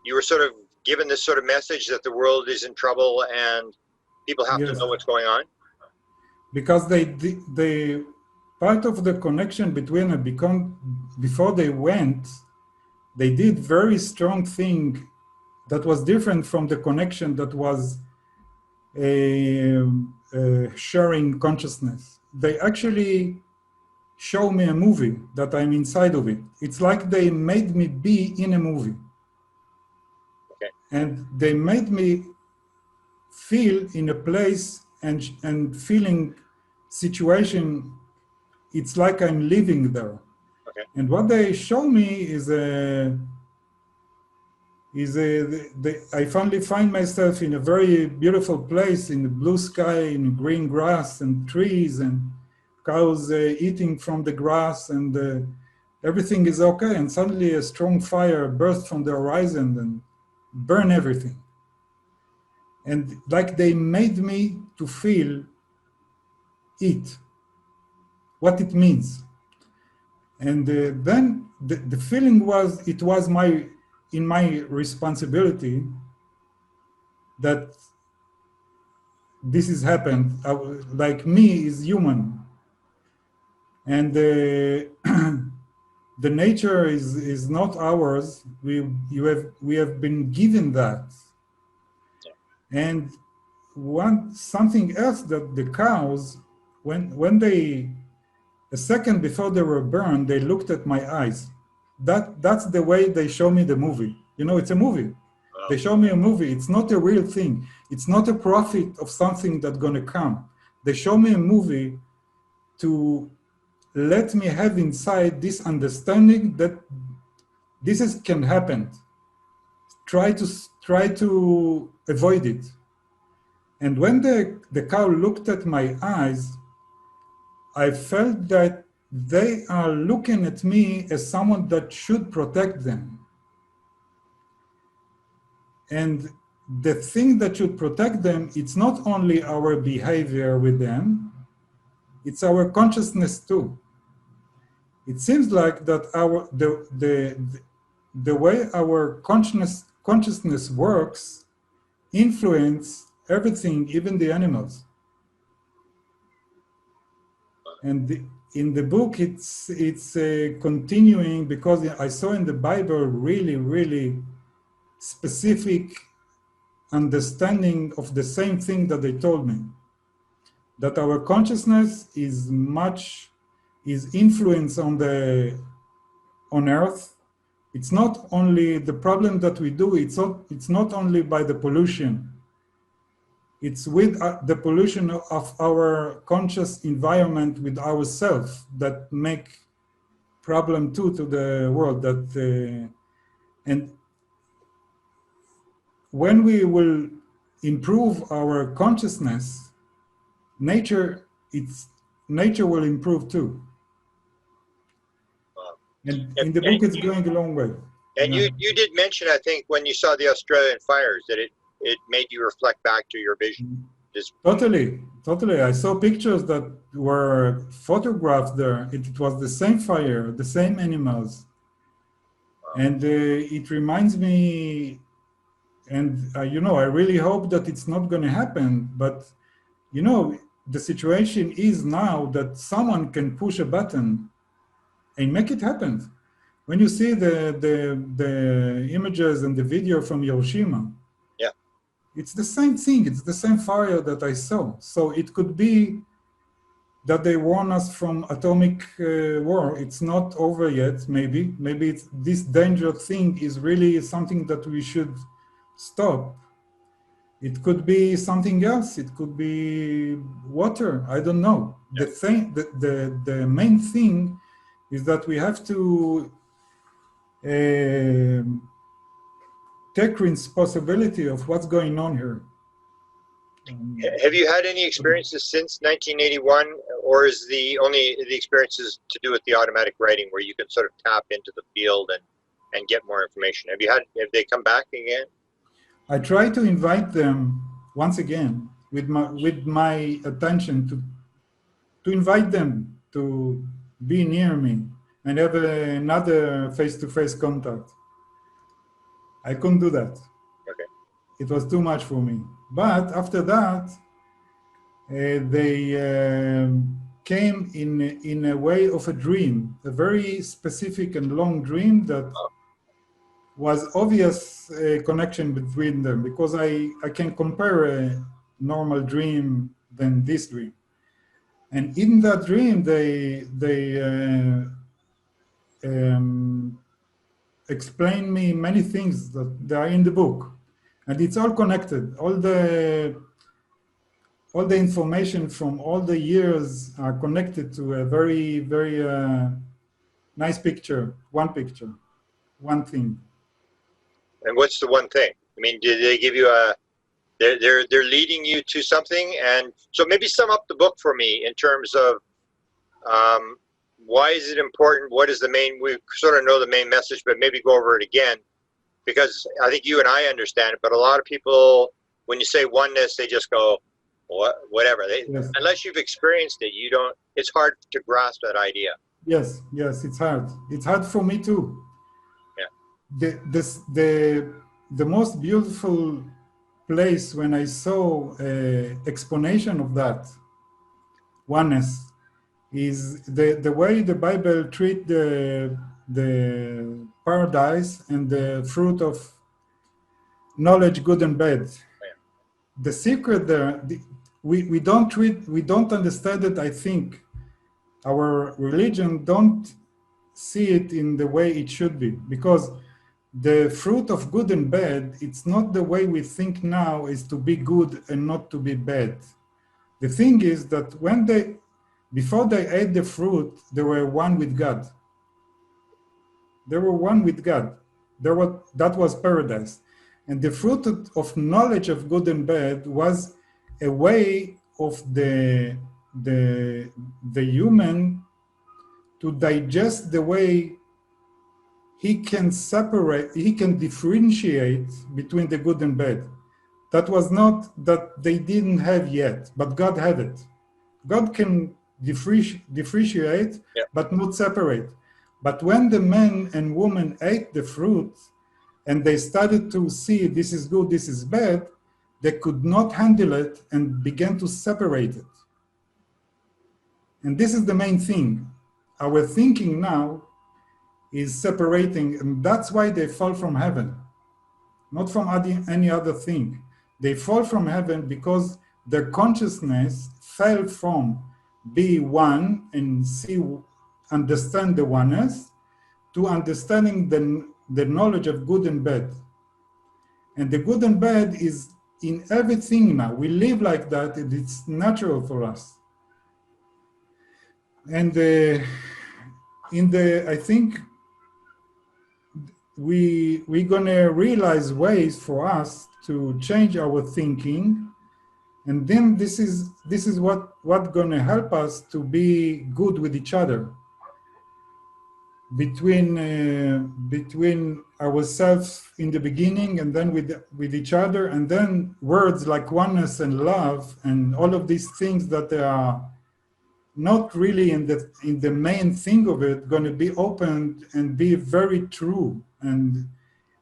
you were sort of given this sort of message that the world is in trouble and people have to know what's going on? Because they part of the connection between them, before they went, they did very strong thing that was different from the connection that was sharing consciousness. They actually show me a movie that I'm inside of it. It's like they made me be in a movie. Okay. And they made me feel in a place and feeling situation, it's like I'm living there. Okay. And what they show me is I finally find myself in a very beautiful place, in the blue sky, in green grass and trees and cows eating from the grass, and everything is okay. And suddenly a strong fire burst from the horizon and burn everything. And like they made me to feel it, what it means. And then the feeling was, it was in my responsibility that this has happened. Like me is human. And the nature is not ours. We have been given that. And something else that the cows, when they, a second before they were burned, they looked at my eyes. That's the way they show me the movie. You know, it's a movie. They show me a movie. It's not a real thing. It's not a prophet of something that's going to come. They show me a movie to let me have inside this understanding that can happen. Try to avoid it. And when the cow looked at my eyes, I felt that they are looking at me as someone that should protect them. And the thing that should protect them, it's not only our behavior with them, it's our consciousness too. It seems like that the way our consciousness works influence everything, even the animals. And in the book, it's continuing, because I saw in the Bible really specific understanding of the same thing that they told me, that our consciousness is influence on Earth. It's not only the problem that we do, it's not only by the pollution. It's with the pollution of our conscious environment with ourselves that make problem too to the world. And when we will improve our consciousness, nature will improve too. And in the book, it's going a long way. And you did mention, I think, when you saw the Australian fires, that it made you reflect back to your vision. Totally. I saw pictures that were photographed there. It was the same fire, the same animals. Wow. And it reminds me, and I really hope that it's not going to happen, but the situation is now that someone can push a button and make it happen. When you see the images and the video from Hiroshima, yeah, it's the same thing. It's the same fire that I saw. So it could be that they warn us from atomic war. It's not over yet. Maybe this dangerous thing is really something that we should stop. It could be something else. It could be water. I don't know. Yeah. The main thing is that we have to take responsibility of what's going on here. Have you had any experiences since 1981, or is the experiences to do with the automatic writing, where you can sort of tap into the field and get more information? Have they come back again? I try to invite them once again with my attention to invite them to be near me and have another face-to-face contact. I couldn't do that. Okay. It was too much for me. But after that, they came in a way of a dream, a very specific and long dream that was obvious connection between them, because I can compare a normal dream than this dream. And in that dream, they explain me many things that they are in the book, and it's all connected. All the information from all the years are connected to a very nice picture. One thing. And what's the one thing? I mean, did they give you they're leading you to something? And so maybe sum up the book for me in terms of why is it important? What is we sort of know the main message, but maybe go over it again, because I think you and I understand it, but a lot of people, when you say oneness, they just go, whatever. Yes. Unless you've experienced it, it's hard to grasp that idea. Yes, it's hard. It's hard for me too. The most beautiful place when I saw explanation of that oneness is the way the Bible treat the paradise and the fruit of knowledge, good and bad. the secret there, we don't understand it. I think our religion don't see it in the way it should be, because the fruit of good and bad, it's not the way we think now is to be good and not to be bad. The thing is that before they ate the fruit, they were one with God. They were one with God. That was paradise. And the fruit of knowledge of good and bad was a way of the human to digest the way he can differentiate between the good and bad. That was not that they didn't have yet, but God had it. God can differentiate, yeah. but not separate. But when the man and woman ate the fruit and they started to see this is good, this is bad, they could not handle it and began to separate it. And this is the main thing. Our thinking now is separating, and that's why they fall from heaven, not from any other thing. They fall from heaven because their consciousness fell from be one and understand the oneness to understanding the knowledge of good and bad. And the good and bad is in everything now. We live like that, and it's natural for us. And I think we're gonna realize ways for us to change our thinking, and then this is what gonna help us to be good with each other, between ourselves in the beginning, and then with each other, and then words like oneness and love and all of these things that are not really in the main thing of it, going to be opened and be very true. And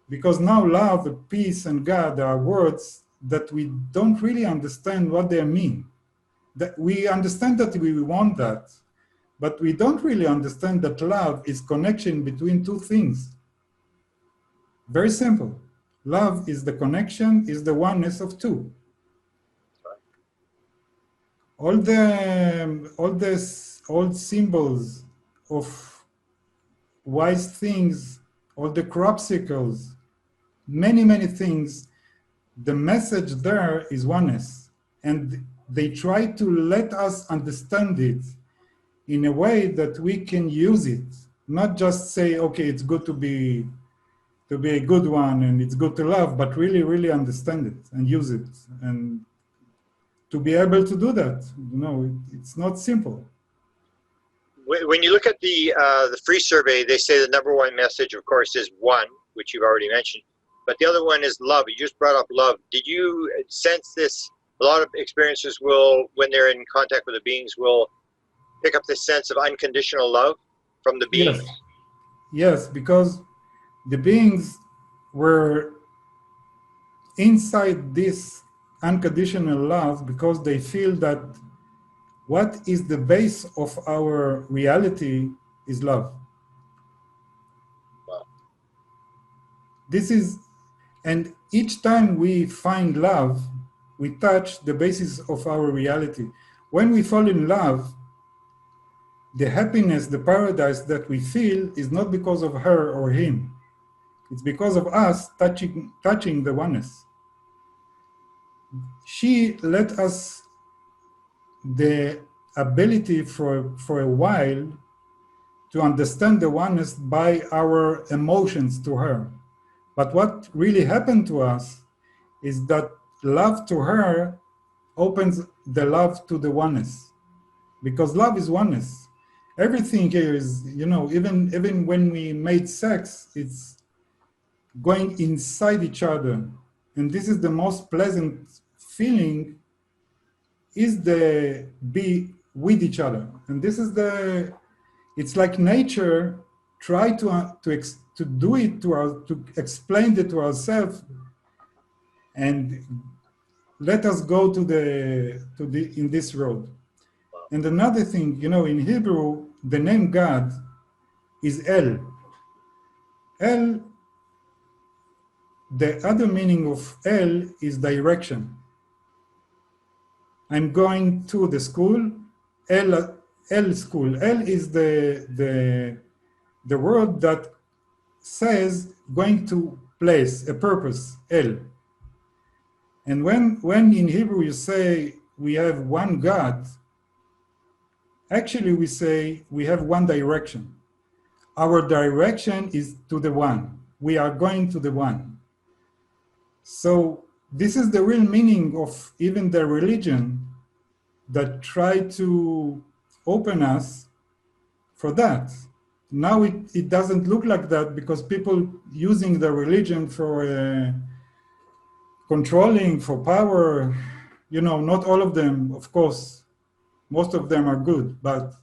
because now love, peace, and God are words that we don't really understand what they mean. That we understand that we want that, but we don't really understand that love is connection between two things. Very simple. Love is the connection, is the oneness of two. All these old symbols of wise things, all the crop circles, many things, the message there is oneness. And they try to let us understand it in a way that we can use it, not just say, okay, it's good to be a good one and it's good to love, but really understand it and use it. And to be able to do that, it's not simple. When you look at the free survey, they say the number one message, of course, is one, which you've already mentioned, but the other one is love. You just brought up love. Did you sense this? A lot of experiencers will, when they're in contact with the beings, will pick up this sense of unconditional love from the beings? Yes, because the beings were inside this unconditional love because they feel that what is the base of our reality is love. Wow. And each time we find love, we touch the basis of our reality. When we fall in love, the happiness, the paradise that we feel is not because of her or him. It's because of us touching the oneness. She let us the ability for a while to understand the oneness by our emotions to her. But what really happened to us is that love to her opens the love to the oneness, because love is oneness. Everything here is, even when we made sex, it's going inside each other. And this is the most pleasant feeling, is the be with each other. And this is it's like nature try to do it to explain it to ourselves and let us go in this road. And another thing, in Hebrew, the name God is El. The other meaning of El is direction. I'm going to the school, L school. L is the word that says going to place, a purpose, L. And when in Hebrew you say we have one God, actually we say we have one direction. Our direction is to the one. We are going to the one. So this is the real meaning of even the religion that try to open us for that. Now it doesn't look like that because people using the religion for controlling, for power, you know, not all of them, of course, most of them are good, but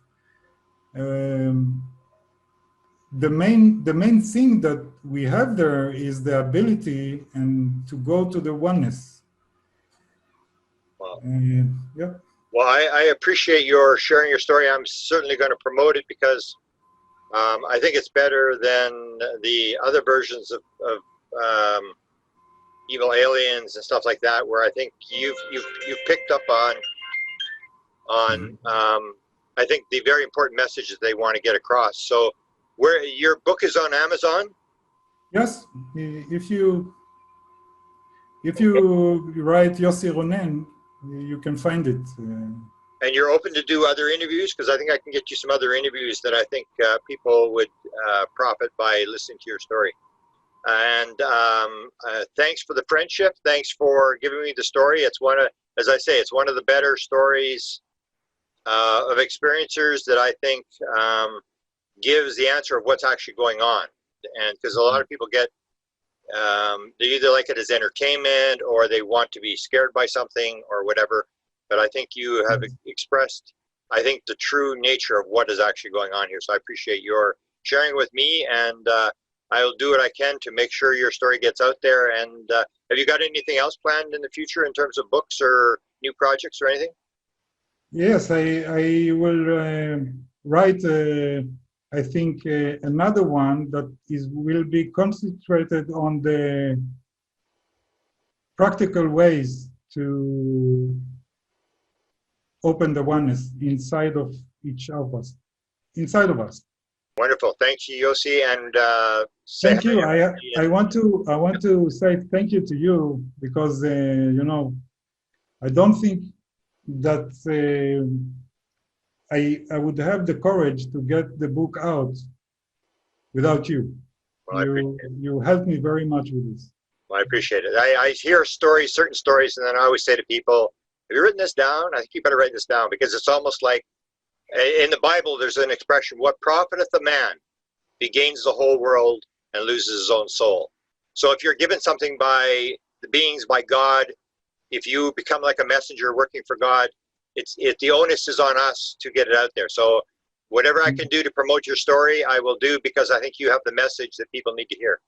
the main thing that we have there is the ability and to go to the oneness. Wow. Yeah. Well, I appreciate your sharing your story. I'm certainly going to promote it because I think it's better than the other versions of evil aliens and stuff like that, where I think you've picked up on I think the very important messages they want to get across. So, where your book is on Amazon? Yes, if you write Yossi Ronen, you can find it. And you're open to do other interviews, because I think I can get you some other interviews that I think people would profit by listening to your story. And thanks for the friendship. Thanks for giving me the story. It's one of, as I say, it's one of the better stories of experiencers that I think gives the answer of what's actually going on. And because a lot of people get, they either like it as entertainment or they want to be scared by something or whatever. But I think you have expressed, I think, the true nature of what is actually going on here. So I appreciate your sharing with me, and I'll do what I can to make sure your story gets out there. And have you got anything else planned in the future in terms of books or new projects or anything? Yes, I will write, I think, another one that will be concentrated on the practical ways to open the oneness inside of each of us, inside of us. Wonderful. Thank you, Yossi. And thank you. I want to say thank you to you because you know, I don't think that I would have the courage to get the book out without you. Well, you helped me very much with this. Well, I appreciate it. I hear stories, certain stories, and then I always say to people, have you written this down? I think you better write this down, because it's almost like in the Bible, there's an expression, what profiteth a man if he gains the whole world and loses his own soul? So if you're given something by the beings, by God, if you become like a messenger working for God, the onus is on us to get it out there. So whatever I can do to promote your story, I will do, because I think you have the message that people need to hear.